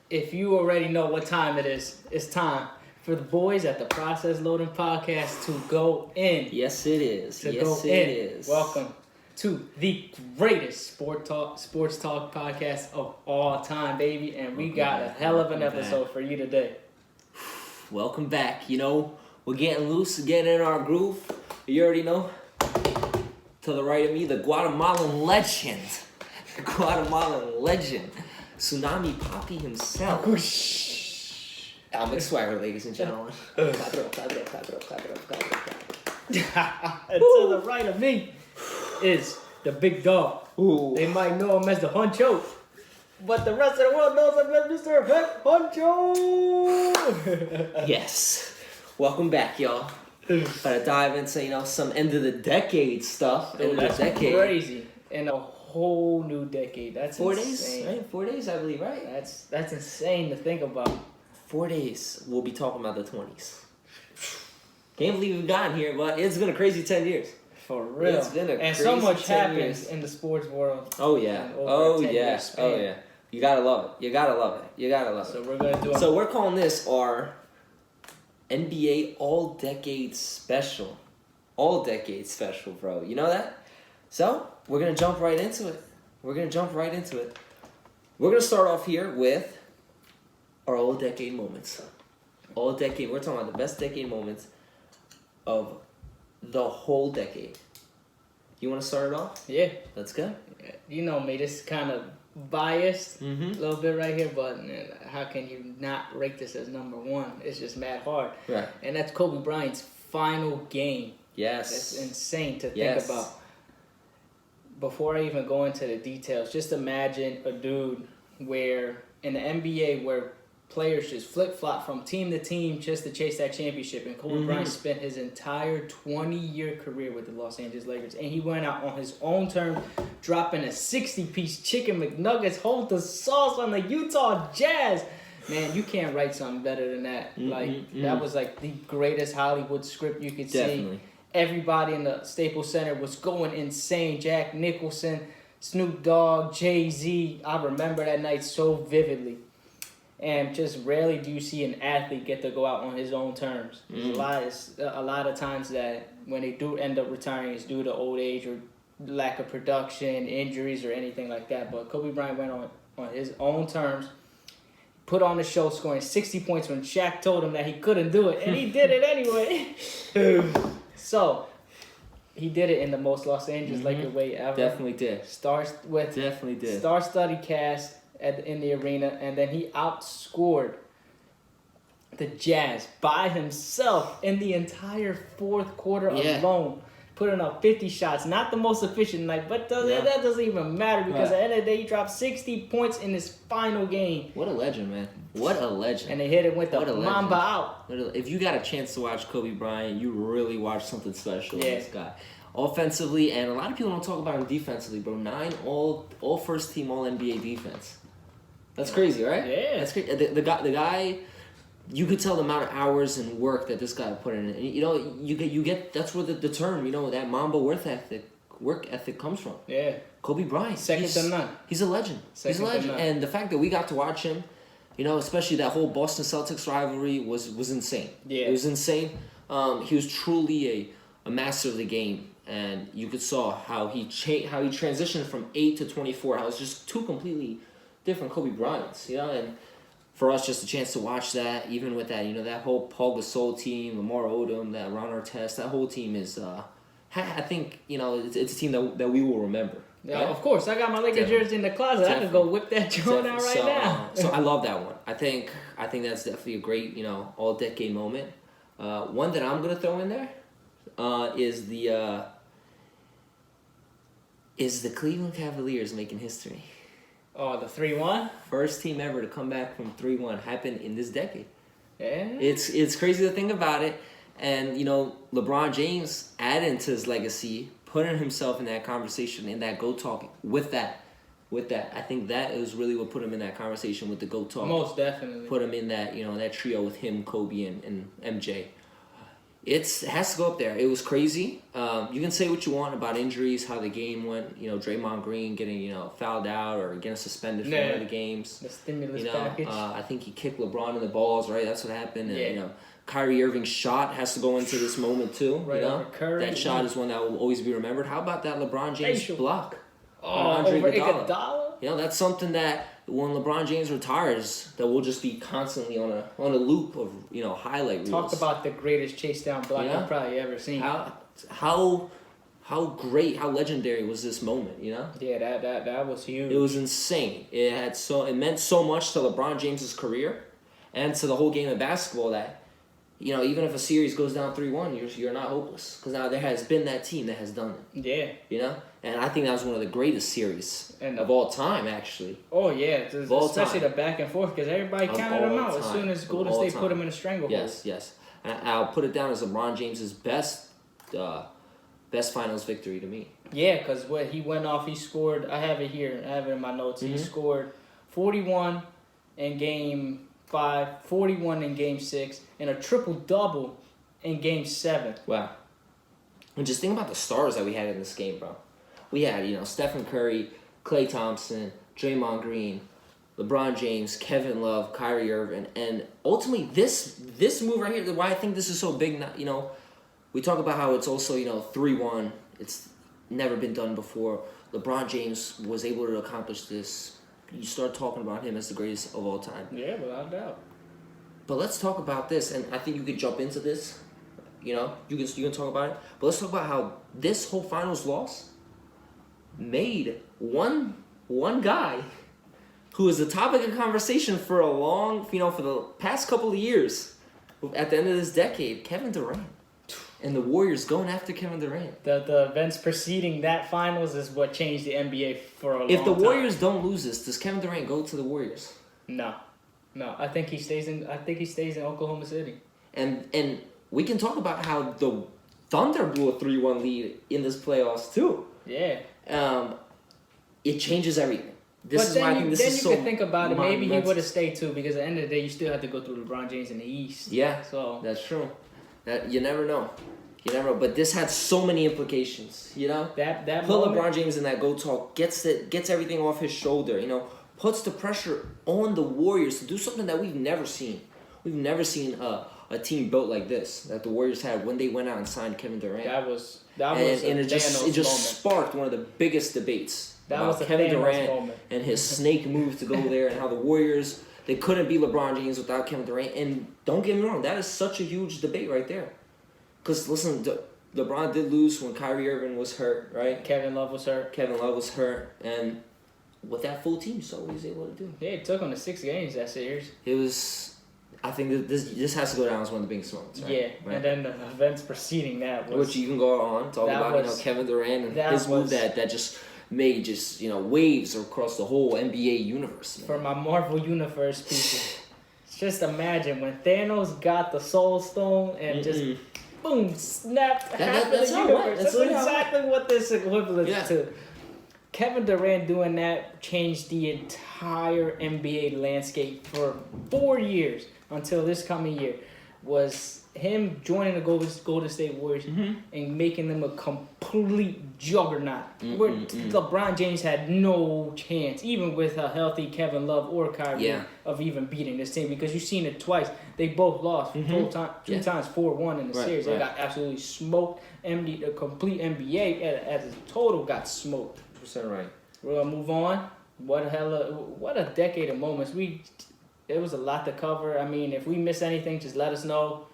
if you already know what time it is, it's time for the boys at the Process Loading Podcast to go in. Yes, it is. Yes, it is. Welcome to the greatest sports talk podcast of all time, baby. And we got a hell of an episode for you today. Welcome back. You know, we're getting loose, getting in our groove. You already know. To the right of me, the Guatemalan legend. The Guatemalan legend. Tsunami Papi himself. Alex Swagger, ladies and gentlemen. Clap it up, clap it up, clap it up, clap it up, clap it up, clap it up. And to the right of me is the big dog. Ooh. They might know him as the Huncho, but the rest of the world knows him as Mr. Pet Huncho. Yes. Welcome back, y'all. Gotta dive into, some end of the decade stuff. Dude, end of that's the decade. crazy. In a whole new decade. That's 4 insane. days, right? 4 days, I believe, right? That's insane to think about. 4 days, we'll be talking about the 20s. Can't believe we've gotten here, but it's been a crazy 10 years. For real. It's been a and crazy so much 10 happens years. in the sports world. Oh, yeah. Over Oh, a 10 yeah. year span. Oh, yeah. You gotta love it. You gotta love it. You gotta love So it. we're gonna do. So we're calling this our NBA All-Decade Special. All-Decade Special, bro. You know that? So we're gonna jump right into it. We're gonna start off here with our All-Decade moments. All-Decade. We're talking about the best decade moments of the whole decade. You want to start it off? Yeah. Let's go. You know me. This is kind of biased Mm-hmm. a little bit right here, but how can you not rate this as number one? It's just mad hard. Right. And that's Kobe Bryant's final game. Yes. That's insane to think Yes. about. Before I even go into the details, just imagine a dude where in the NBA where players just flip-flop from team to team just to chase that championship. And Kobe Bryant spent his entire 20-year career with the Los Angeles Lakers. And he went out on his own terms, dropping a 60-piece chicken McNuggets, hold the sauce on the Utah Jazz. Man, you can't write something better than that. That was like the greatest Hollywood script you could Definitely. see. Everybody in the Staples Center was going insane. Jack Nicholson, Snoop Dogg, Jay-Z. I remember that night so vividly. And just rarely do you see an athlete get to go out on his own terms. There's a lot of times that when they do end up retiring, it's due to old age or lack of production, injuries, or anything like that. But Kobe Bryant went on his own terms, put on the show, scoring 60 points when Shaq told him that he couldn't do it, and he did it anyway. So, he did it in the most Los Angeles Laker way ever. Definitely did. Starts with Definitely did. star-studded cast in the arena, and then he outscored the Jazz by himself in the entire fourth quarter alone, putting up 50 shots. Not the most efficient night, but that doesn't even matter because at the end of the day, he dropped 60 points in his final game. What a legend, man. What a legend. And they hit it with the What a Mamba legend. out. If you got a chance to watch Kobe Bryant, you really watch something special with Yeah. this guy. Offensively, and a lot of people don't talk about him defensively, bro. 9 all first team all NBA defense. That's crazy, right? Yeah. That's crazy. The guy, you could tell the amount of hours and work that this guy put in. And, you get that's where the term, that Mamba work ethic comes from. Yeah. Kobe Bryant. Second to none. He's a legend. Second He's a to legend. none. And the fact that we got to watch him, especially that whole Boston Celtics rivalry was insane. Yeah. It was insane. He was truly a master of the game. And you could saw how he transitioned from 8 to 24. How it was just two completely different Kobe Bryants, and for us, just a chance to watch that, even with that, that whole Paul Gasol team, Lamar Odom, that Ron Artest, that whole team is, I think, it's a team that we will remember. Yeah, right? Of course. I got my Lakers jersey in the closet. I could go whip that joint out right now. So I love that one. I think that's definitely a great, all-decade moment. One that I'm gonna throw in there is the Cleveland Cavaliers making history. Oh, the 3-1? First team ever to come back from 3-1 happened in this decade. Yeah. It's crazy to think about it. And, LeBron James adding to his legacy, putting himself in that conversation, in that GOAT talk with that. I think that is really what put him in that conversation with the GOAT talk. Most definitely. Put him in that, that trio with him, Kobe, and MJ. It has to go up there. It was crazy. You can say what you want about injuries, how the game went. You know, Draymond Green getting fouled out or getting suspended for one of the games. The stimulus You know, package. I think he kicked LeBron in the balls. Right, that's what happened. And, Yeah. Kyrie Irving's shot has to go into this moment too. Right over Curry. That shot is one that will always be remembered. How about that LeBron James Facial. block? Over Iguodala? That's something that when LeBron James retires, that will just be constantly on a loop of highlight reels. Talk about the greatest chase down block I've probably ever seen. How great, how legendary was this moment? Yeah, that was huge. It was insane. It meant so much to LeBron James's career, and to the whole game of basketball that. Even if a series goes down 3-1, you're not hopeless. Because now there has been that team that has done it. Yeah. And I think that was one of the greatest series of all time, actually. Oh, yeah. Especially the back and forth, because everybody counted them out as soon as Golden State put them in a stranglehold. Yes. And I'll put it down as LeBron James's best finals victory to me. Yeah, because he went off, he scored, I have it here, I have it in my notes. Mm-hmm. He scored 41 in Game 5, 41 in Game 6, and a triple-double in Game 7. Wow. And just think about the stars that we had in this game, bro. We had, Stephen Curry, Klay Thompson, Draymond Green, LeBron James, Kevin Love, Kyrie Irving, and ultimately this move right here, why I think this is so big, we talk about how it's also, 3-1. It's never been done before. LeBron James was able to accomplish this. You start talking about him as the greatest of all time. Yeah, without doubt. But let's talk about this, and I think you could jump into this. You can talk about it. But let's talk about how this whole finals loss made one guy who was the topic of conversation for for the past couple of years, at the end of this decade, Kevin Durant. And the Warriors going after Kevin Durant. The events preceding that finals is what changed the NBA for a long time. If the Warriors don't lose this, does Kevin Durant go to the Warriors? No. I think he stays in Oklahoma City. And we can talk about how the Thunder blew a 3-1 lead in this playoffs too. Yeah. It changes everything. This is why I think this is so. Then you could think about it. Maybe he monumental. would have stayed too, because at the end of the day, you still have to go through LeBron James in the East. Yeah. So that's true. That you never know. But this had so many implications. That put moment, LeBron James in that go talk, gets everything off his shoulder. Puts the pressure on the Warriors to do something that we've never seen. We've never seen a team built like this that the Warriors had when they went out and signed Kevin Durant. That was it just sparked one of the biggest debates about Kevin Durant moment. And his snake move to go there, and how the Warriors, they couldn't be LeBron James without Kevin Durant. And don't get me wrong, that is such a huge debate right there. Because listen, LeBron did lose when Kyrie Irving was hurt, right? Kevin Love was hurt, and with that full team, so what he was able to do. Yeah, it took him to 6 games that series. It was. I think that this has to go down as one of the biggest moments, right? Yeah, right? And then the events preceding that was... Which you can go on, talk about, Kevin Durant and his move that just made waves across the whole NBA universe. Man. For my Marvel Universe people, just imagine when Thanos got the Soul Stone and just, boom, snapped half of the universe. That's exactly what this equivalent to. Kevin Durant doing that changed the entire NBA landscape for 4 years until this coming year. Was him joining the Golden State Warriors and making them a complete juggernaut. Where LeBron James had no chance, even with a healthy Kevin Love or Kyrie, of even beating this team, because you've seen it twice. They both lost two times, 4-1 in the series. They got absolutely smoked. The complete NBA as a total got smoked. Right. We're gonna move on. What a decade of moments. It was a lot to cover. I mean, if we miss anything, just let us know.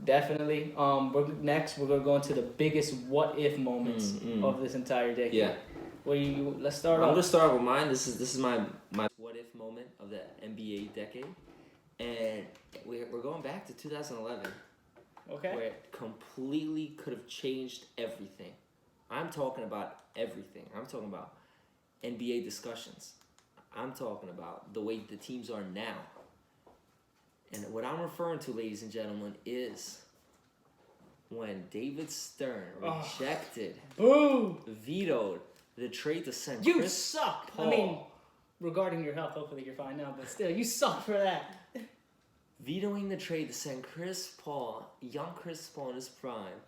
Definitely. We're gonna go into the biggest what if moments of this entire decade. Yeah. Let's start off. I'm gonna start with mine. This is my what if moment of the NBA decade, and we're going back to 2011. Okay. Where it completely could have changed everything. I'm talking about everything. I'm talking about NBA discussions. I'm talking about the way the teams are now. And what I'm referring to, ladies and gentlemen, is when David Stern vetoed the trade to send You Chris suck. Paul. I mean, regarding your health, hopefully you're fine now, but still, you suck for that. Vetoing the trade to send young Chris Paul in his prime,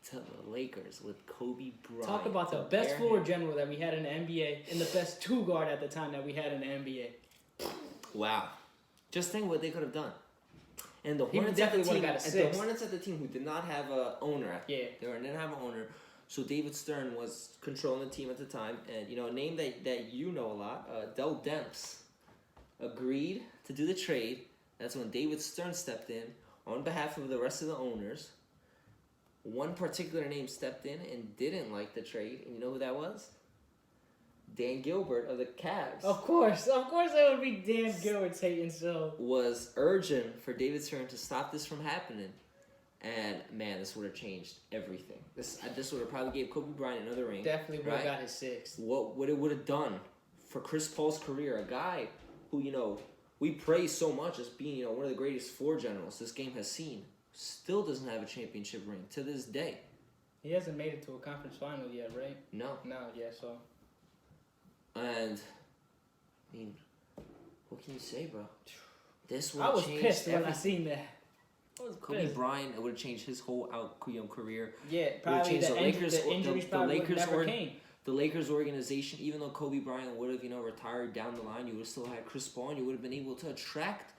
to the Lakers with Kobe Bryant. Talk about the best floor general that we had in the NBA and the best two guard at the time that we had in the NBA. Wow. Just think what they could have done. And the He Hornets at the definitely team, would've got a and six. the Hornets at the team who did not have a owner. Yeah. Didn't have an owner. So David Stern was controlling the team at the time, and a name that you know a lot, Dell Demps, agreed to do the trade. That's when David Stern stepped in on behalf of the rest of the owners. One particular name stepped in and didn't like the trade, and you know who that was? Dan Gilbert of the Cavs. Of course that would be Dan Gilbert's hating so. Was urging for David Stern to stop this from happening. And man, this would have changed everything. This would have probably gave Kobe Bryant another ring. Definitely would have right? got his sixth. What it would have done for Chris Paul's career, a guy who we praise so much as being one of the greatest floor generals this game has seen, still doesn't have a championship ring to this day. He hasn't made it to a conference final yet, right? No. No, yeah, so. And I mean, what can you say, bro? This would I have was changed pissed when I everything. seen that. I was Kobe pissed. Bryant, it would have changed his whole career. Yeah, probably changed the injuries probably never came. The Lakers organization, even though Kobe Bryant would have, retired down the line, you would have still had Chris Paul, and you would have been able to attract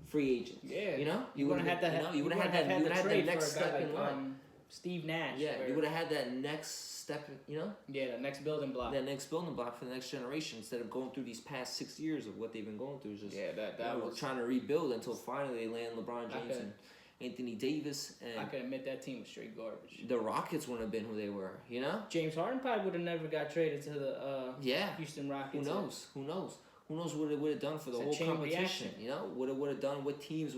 free agents. Yeah, you would have had that. You would have had that next step in line. Steve Nash. Yeah, you would have had that next step. Yeah, the next building block. That next building block for the next generation, instead of going through these past 6 years of what they've been going through. Just that was trying to rebuild until finally they land LeBron James and Anthony Davis. And I can admit that team was straight garbage. The Rockets wouldn't have been who they were. James Harden probably would have never got traded to the Houston Rockets. Who knows what it would have done for the whole competition. What have done, what teams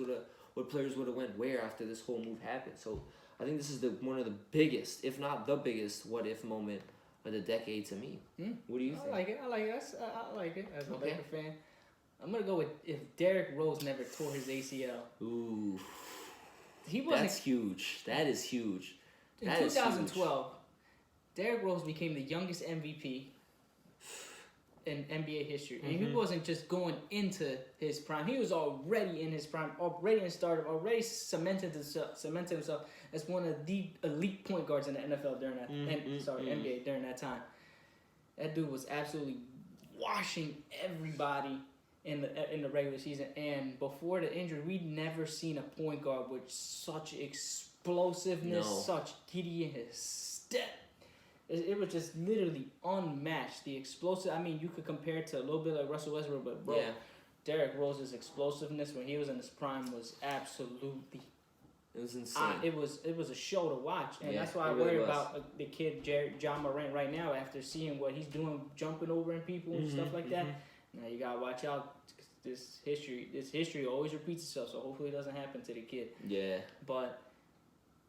what players would have went where after this whole move happened. So I think this is one of the biggest, if not the biggest, what if moment of the decade to me. What do you think? I like it. I like it as a Laker fan. I'm gonna go with if Derrick Rose never tore his ACL. Ooh. That's huge. That is huge. In 2012, Derrick Rose became the youngest MVP in NBA history. And he wasn't just going into his prime. He was already in his prime, already in stardom, already cemented himself as one of the elite point guards in the NFL during that NBA during that time. That dude was absolutely washing everybody in the regular season, and before the injury, we'd never seen a point guard with such explosiveness, such giddy in his step. It was just literally unmatched. The explosive. I mean, you could compare it to a little bit like Russell Westbrook, but bro, Derrick Rose's explosiveness when he was in his prime was absolutely. It was insane. It was a show to watch, and that's why I worry about the kid John Morant right now after seeing what he's doing, jumping over in people and stuff like that. Now you gotta watch out. This history always repeats itself, so hopefully it doesn't happen to the kid. Yeah. But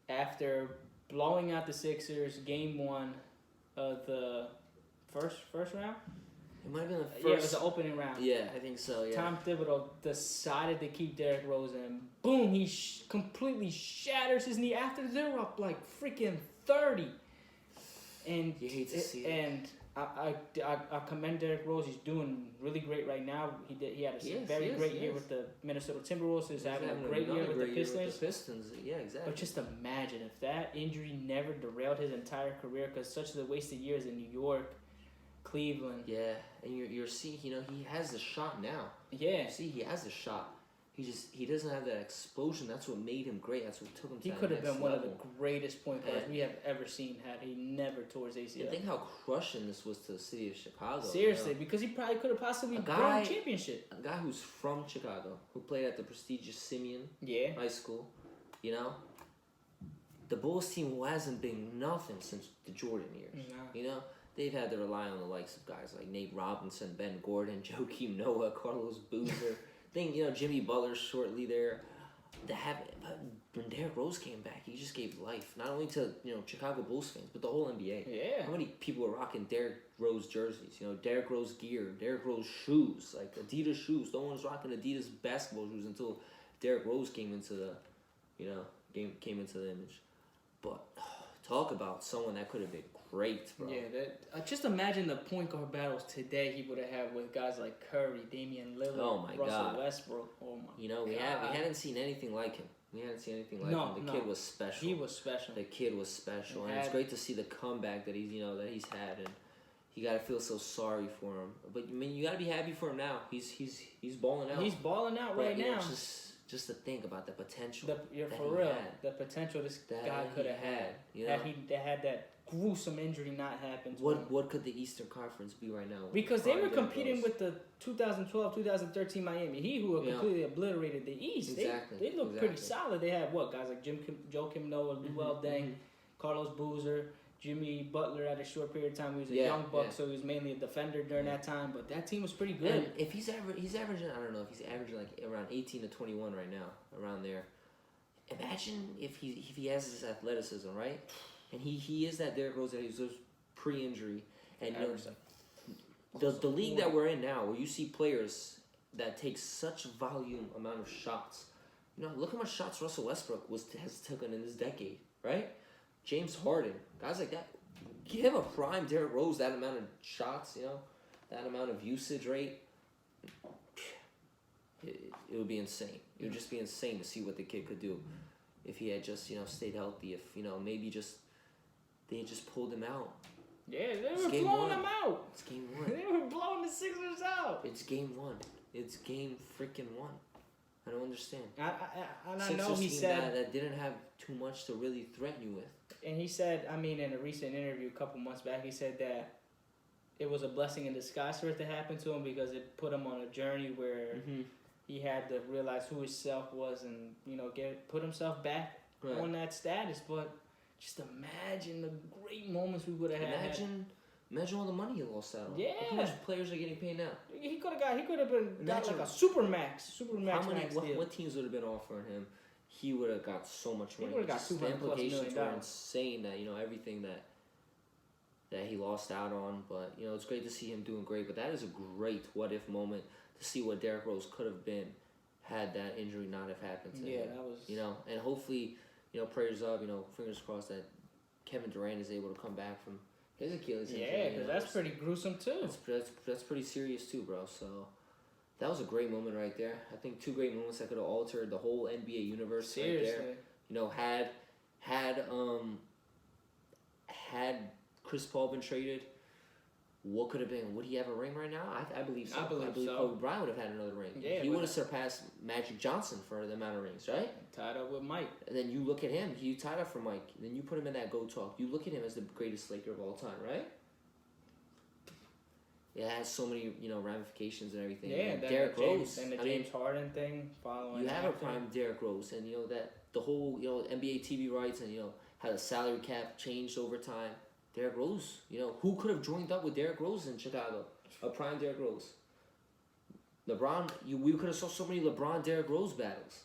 after blowing out the Sixers, game 1 of the first round. It might have been the first. Yeah, it was the opening round. Yeah, I think so. Yeah. Tom Thibodeau decided to keep Derrick Rose in. Boom! He completely shatters his knee after they're up like freaking 30. And you hate to see it. And I commend Derrick Rose. He's doing really great right now. He had a very great year with the Minnesota Timberwolves. He's having a great year with the Pistons. Yeah, exactly. But just imagine if that injury never derailed his entire career, because such a wasted years in New York, Cleveland. Yeah, and you're seeing, he has the shot now. Yeah. You see, he has the shot. He doesn't have that explosion. That's what made him great. That's what took him to He that could have been one of the level. greatest point guards we have ever seen had he never tore his ACL. And think how crushing this was to the city of Chicago. Seriously, because he probably could have possibly won a championship. A guy who's from Chicago, who played at the prestigious Simeon High School, the Bulls team who hasn't been nothing since the Jordan years. No. They've had to rely on the likes of guys like Nate Robinson, Ben Gordon, Joakim Noah, Carlos Boozer. Jimmy Butler shortly there. When Derrick Rose came back, he just gave life not only to Chicago Bulls fans, but the whole NBA. Yeah. How many people were rocking Derrick Rose jerseys? Derrick Rose gear, Derrick Rose shoes, like Adidas shoes. No one was rocking Adidas basketball shoes until Derrick Rose came into the, came into the image. But talk about someone that could have been great, bro. Yeah, just imagine the point guard battles today he would have had with guys like Curry, Damian Lillard, Russell Westbrook. Oh my! We hadn't seen anything like him. We hadn't seen anything like No, him. The no. kid was special. He was special. The kid was special, and it's great to see the comeback that he's had, and you gotta feel so sorry for him. But I mean, you gotta be happy for him now. He's balling out. He's balling out But, right you know, now. just to think about the potential. You're that for he real. had. The potential this That guy he could have had. you know? Had that gruesome injury not happen to him. What could the Eastern Conference be right now? Because they were Derrick competing Rose? with the 2012-2013 Miami Heat, who completely oblierated the East. Exactly, They looked pretty solid. They had guys like Joakim Noah, Luol Deng, Carlos Boozer, Jimmy Butler at a short period of time. He was a young buck, so he was mainly a defender during that time. But that team was pretty good. And if he's averaging, I don't know if he's averaging like around 18 to 21 right now, around there. Imagine if he has his athleticism, right? And he is that Derrick Rose that he was pre-injury, and the league that we're in now, where you see players that take such volume amount of shots. You know, look how much shots Russell Westbrook has taken in this decade, right? James Harden, guys like that. Give a prime Derrick Rose that amount of shots, you know, that amount of usage rate. It would be insane. It would just be insane to see what the kid could do if he had just, stayed healthy. If, maybe they just pulled him out. Yeah, they were blowing them out. It's game one. They were blowing the Sixers out. It's game one. It's game freaking one. I don't understand. I know he said that didn't have too much to really threaten you with. And he said, in a recent interview a couple months back, he said that it was a blessing in disguise for it to happen to him because it put him on a journey where he had to realize who himself was and put himself back on that status. But just imagine the great moments we would have had. Imagine all the money he lost out on. Yeah. Look how much players are getting paid now. He could have got like a supermax. What teams would have been offering him? He would have got so much money. He would have got The $200+ implications million. were insane. That everything that he lost out on. But it's great to see him doing great. But that is a great what if moment to see what Derrick Rose could have been had that injury not have happened to him. Yeah, that was. And hopefully, prayers up. Fingers crossed that Kevin Durant is able to come back from his Achilles injury. Yeah, because that's pretty gruesome too. That's pretty serious too, bro. So that was a great moment right there. I think two great moments that could have altered the whole NBA universe. Seriously. Right there. Had Chris Paul been traded, what could have been? Would he have a ring right now? I believe so. I believe so. Kobe Bryant would have had another ring. Yeah, he would have surpassed Magic Johnson for the amount of rings, right? Tied up with Mike. And then you look at him. He tied up for Mike. Then you put him in that GOAT talk. You look at him as the greatest Laker of all time, right? It has so many, ramifications and everything. Yeah, and Derrick Rose. And the James Harden thing following. You have a prime Derrick Rose, and that the whole NBA TV rights and how the salary cap changed over time. Derrick Rose, who could have joined up with Derrick Rose in Chicago? A prime Derrick Rose. LeBron, we could have saw so many LeBron Derrick Rose battles,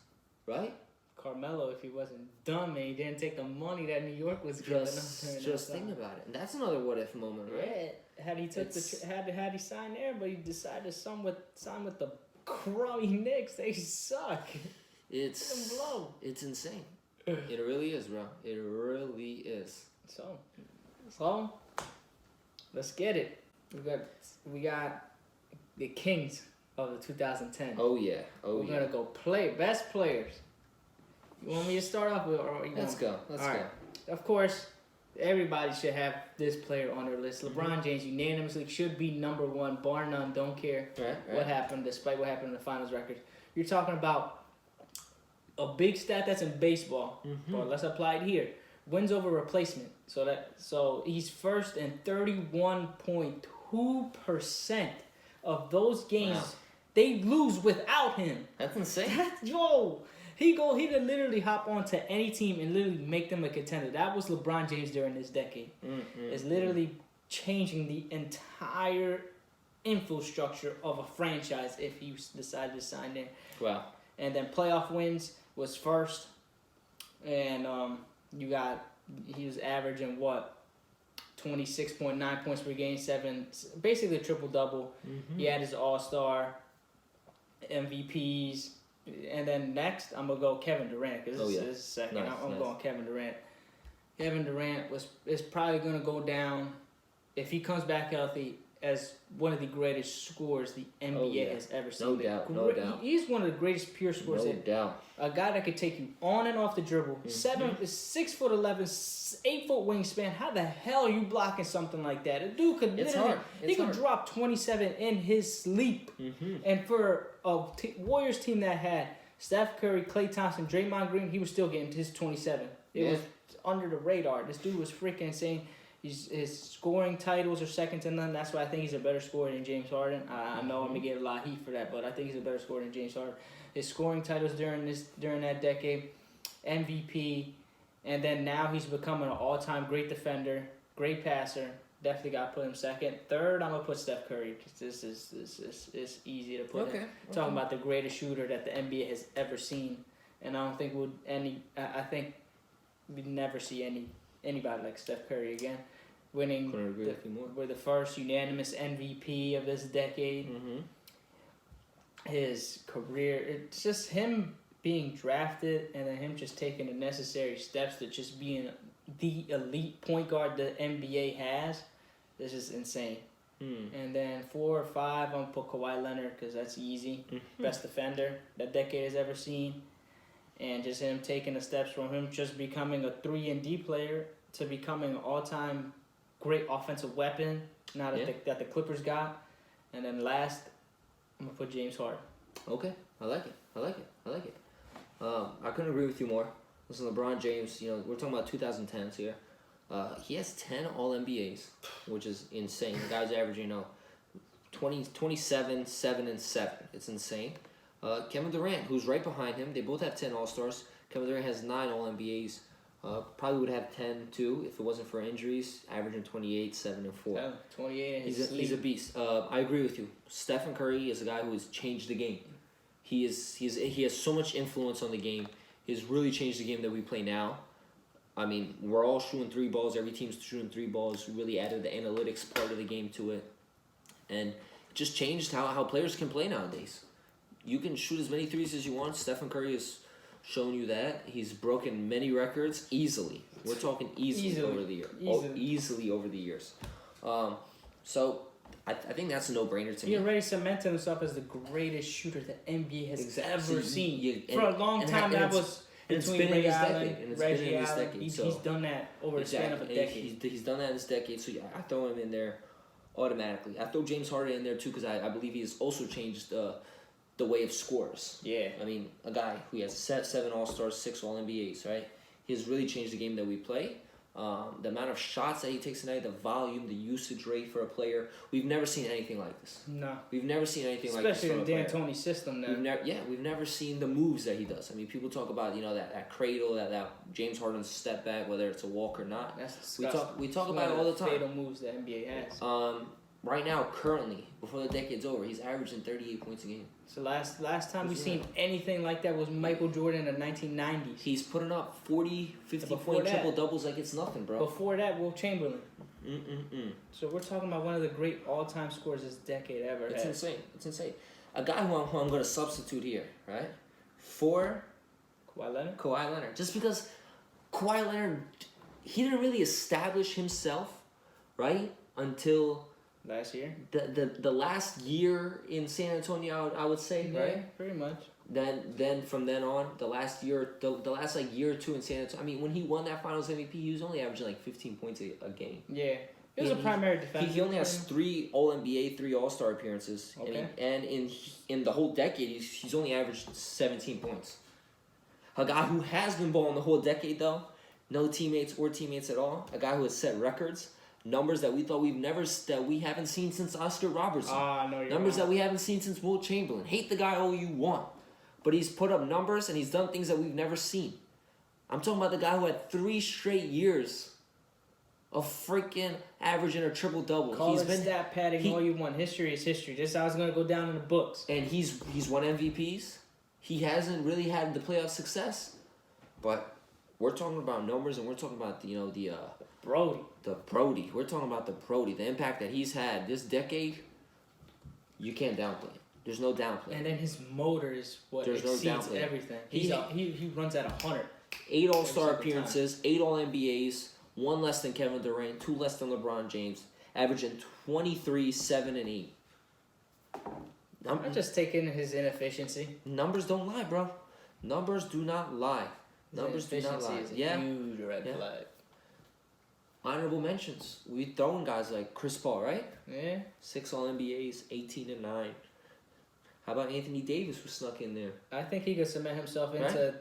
right? Carmelo, if he wasn't dumb and he didn't take the money that New York was giving him. Just think about it, and that's another what if moment, right? Yeah, had he took had he signed there, but he decided to sign with the crummy Knicks. They suck. It's insane. It really is, bro. It really is. So, let's get it. We got the Kings of the 2010. Oh yeah. We're gonna go play best players. You want me to start off with, or Let's go. Let's go. Right. Of course, everybody should have this player on their list. LeBron James unanimously should be number one, bar none. Don't care what happened, despite what happened in the finals record. You're talking about a big stat that's in baseball, but let's apply it here. Wins over replacement. So he's first in 31.2% of those games. Wow. They lose without him. That's insane. He could literally hop onto any team and literally make them a contender. That was LeBron James during this decade. It's literally changing the entire infrastructure of a franchise if he decided to sign there. Wow. And then playoff wins was first, and he was averaging 26.9 points per game, basically a triple double. He had his All-Star, MVPs. And then next, I'm going to go Kevin Durant. Because this is second. Nice, I'm going Kevin Durant. Kevin Durant is probably going to go down, if he comes back healthy, as one of the greatest scorers the NBA has ever seen. No doubt. He's one of the greatest pure scorers. No doubt. A guy that could take you on and off the dribble. 6'11", 8 foot wingspan. How the hell are you blocking something like that? A dude could literally drop 27 in his sleep. And for a Warriors team that had Steph Curry, Klay Thompson, Draymond Green, he was still getting his 27. It was under the radar. This dude was freaking insane. His scoring titles are second to none. That's why I think he's a better scorer than James Harden. I know I'm gonna get a lot of heat for that, but I think he's a better scorer than James Harden. His scoring titles during that decade, MVP, and then now he's becoming an all-time great defender, great passer. Definitely got to put him second. Third, I'm gonna put Steph Curry. This is easy to put him. Talking about the greatest shooter that the NBA has ever seen, and I don't think I think we'd never see anybody like Steph Curry again. Winning with the first unanimous MVP of this decade. His career, it's just him being drafted and then him just taking the necessary steps to just being the elite point guard the NBA has. This is insane. And then 4 or 5, I'm going to put Kawhi Leonard because that's easy. Best defender that decade has ever seen. And just him taking the steps from him just becoming a 3-and-D player to becoming an all-time great offensive weapon now that the Clippers got. And then last, I'm going to put James Harden. Okay, I like it. I couldn't agree with you more. Listen, LeBron James, we're talking about 2010s here. He has 10 All-NBAs, which is insane. The guy's averaging, 27, 7, and 7. It's insane. Kevin Durant, who's right behind him, they both have 10 All-Stars. Kevin Durant has 9 All-NBAs. Probably would have 10 too if it wasn't for injuries, averaging 28, 7, and 4. Yeah, 28 he's a beast. I agree with you. Stephen Curry is a guy who has changed the game. He has so much influence on the game. He's really changed the game that we play now. I mean, we're all shooting 3 balls. Every team's shooting 3 balls. Really added the analytics part of the game to it. And just changed how players can play nowadays. You can shoot as many threes as you want. Stephen Curry has shown you that. He's broken many records easily. We're talking easily over the year. Easily over the years. So I think that's a no-brainer to me. He already cemented himself as the greatest shooter the NBA has ever seen. For a long time, that was between Ray Allen and Reggie Allen. He's done that over the span of a decade. He's done that in this decade, so I throw him in there automatically. I throw James Harden in there too because I believe he has also changed the way of scores. Yeah. I mean, a guy who has 7 All-Stars, 6 All-NBAs, right? He has really changed the game that we play. The amount of shots that he takes tonight, the volume, the usage rate for a player. We've never seen anything like this. No. We've never seen anything like this from a player. Especially in D'Antoni's system now. We've never seen the moves that he does. I mean, people talk about, that cradle, that James Harden step back, whether it's a walk or not. That's disgusting. We talk about it all the time. Fatal moves the NBA has. Right now, currently, before the decade's over, he's averaging 38 points a game. So last time we seen anything like that was Michael Jordan in the 1990s. He's putting up 40, 50-point triple-doubles like it's nothing, bro. Before that, Wilt Chamberlain. So we're talking about one of the great all-time scorers this decade ever. It's insane. A guy who I'm going to substitute here, right? For Kawhi Leonard. Just because Kawhi Leonard, he didn't really establish himself, right? Until last year? The last year in San Antonio, I would say, yeah, right? Pretty much. Then from then on, the last year or two in San Antonio. I mean, when he won that Finals MVP, he was only averaging like 15 points a game. Yeah, he was a primary defender. He only has 3 All-NBA, 3 All-Star appearances, okay. and in the whole decade, he's only averaged 17 points. A guy who has been balling the whole decade though, no teammates at all. A guy who has set records. Numbers that we haven't seen since Oscar Robertson. Numbers that we haven't seen since Wilt Chamberlain. Hate the guy all you want, but he's put up numbers and he's done things that we've never seen. I'm talking about the guy who had 3 straight years of freaking averaging a triple-double. Call it stat padding all you want. History is history. This is how it's gonna go down in the books. And he's won MVPs. He hasn't really had the playoff success, but we're talking about numbers and we're talking about Brody. The Brody. We're talking about the Brody. The impact that he's had this decade, you can't downplay it. There's no downplay. And then his motor is what exceeds everything. He runs at 100. 8 All-Star appearances, 8 All-NBAs, 1 less than Kevin Durant, 2 less than LeBron James. averaging 23, 7, and 8. I'm just taking his inefficiency. Numbers don't lie, bro. Numbers do not lie. Numbers do not lie. Is a Yeah. huge red flag. Honorable mentions. We throwing guys like Chris Paul, right? Yeah. 6 All-NBAs, 18 and 9. How about Anthony Davis, who snuck in there? I think he could cement himself into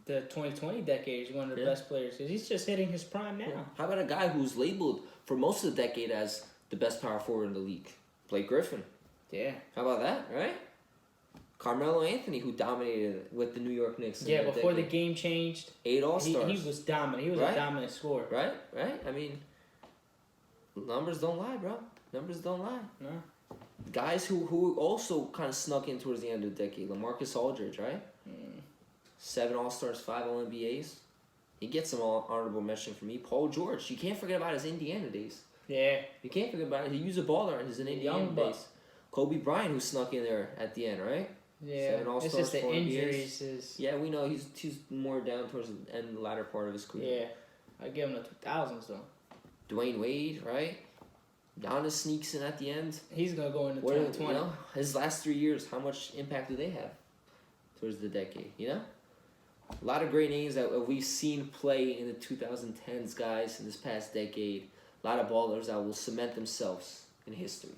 the 2020 decade as one of the best players because he's just hitting his prime now. Yeah. How about a guy who's labeled for most of the decade as the best power forward in the league? Blake Griffin. Yeah. How about that, right? Carmelo Anthony, who dominated with the New York Knicks. Yeah, before the game changed, 8 All-Stars. he was dominant. He was a dominant scorer. Right? I mean, numbers don't lie, bro. Numbers don't lie. No. Guys who also kind of snuck in towards the end of the decade. LaMarcus Aldridge, right? 7 All-Stars, 5 All-NBAs. He gets some honorable mention from me. Paul George. You can't forget about his Indiana days. Yeah. You can't forget about it. He used a baller in his Indiana Young days. Kobe Bryant, who snuck in there at the end, right? Yeah. 7 All-Stars, It's just the 4 injuries. NBAs. Yeah, we know he's more down towards the end, the latter part of his career. Yeah. I give him the 2000s though. Dwayne Wade, right? Giannis sneaks in at the end. He's gonna go into What 2020. you know, his last 3 years, how much impact do they have towards the decade? You know, a lot of great names that we've seen play in the 2010s, guys, in this past decade. A lot of ballers that will cement themselves in history,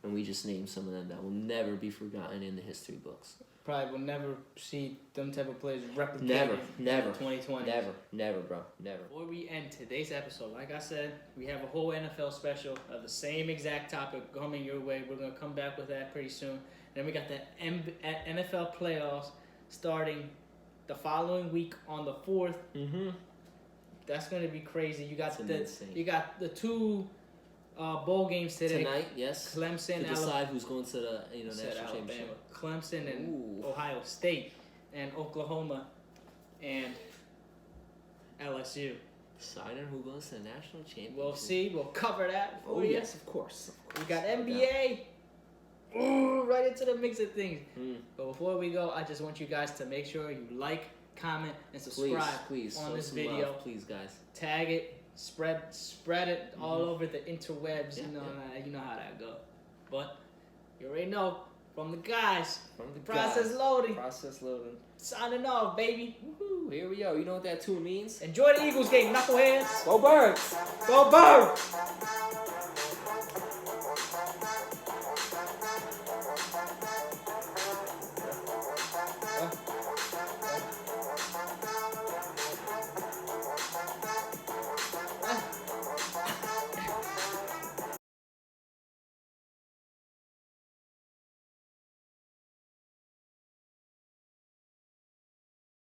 and we just named some of them that will never be forgotten in the history books. Probably will never see them type of players replicated. Never. In 2020. Never, bro, never. Before we end today's episode, like I said, we have a whole NFL special of the same exact topic coming your way. We're gonna come back with that pretty soon. And then we got the NFL playoffs starting the following week on the 4th. Mm-hmm. That's gonna be crazy. You got insane. you got the 2 bowl games today. Tonight, yes. Clemson, to decide who's going to the national Alabama, championship. Clemson and Ooh. Ohio State and Oklahoma and LSU. Deciding who goes to the national championship. We'll see. We'll cover that for Oh you. yes, of course. We got NBA. Ooh, right into the mix of things. Mm. But before we go, I just want you guys to make sure you like, comment, and subscribe Please, on show this some video. love, please, guys. Tag it, spread it all over the interwebs. Yeah, You know how that go. But you already know from the guys. From the Process guys. loading. Process loading. Signing off, baby. Woohoo! Here we are. You know what that tune means? Enjoy the Eagles game, knuckleheads. Go Birds! Go Birds!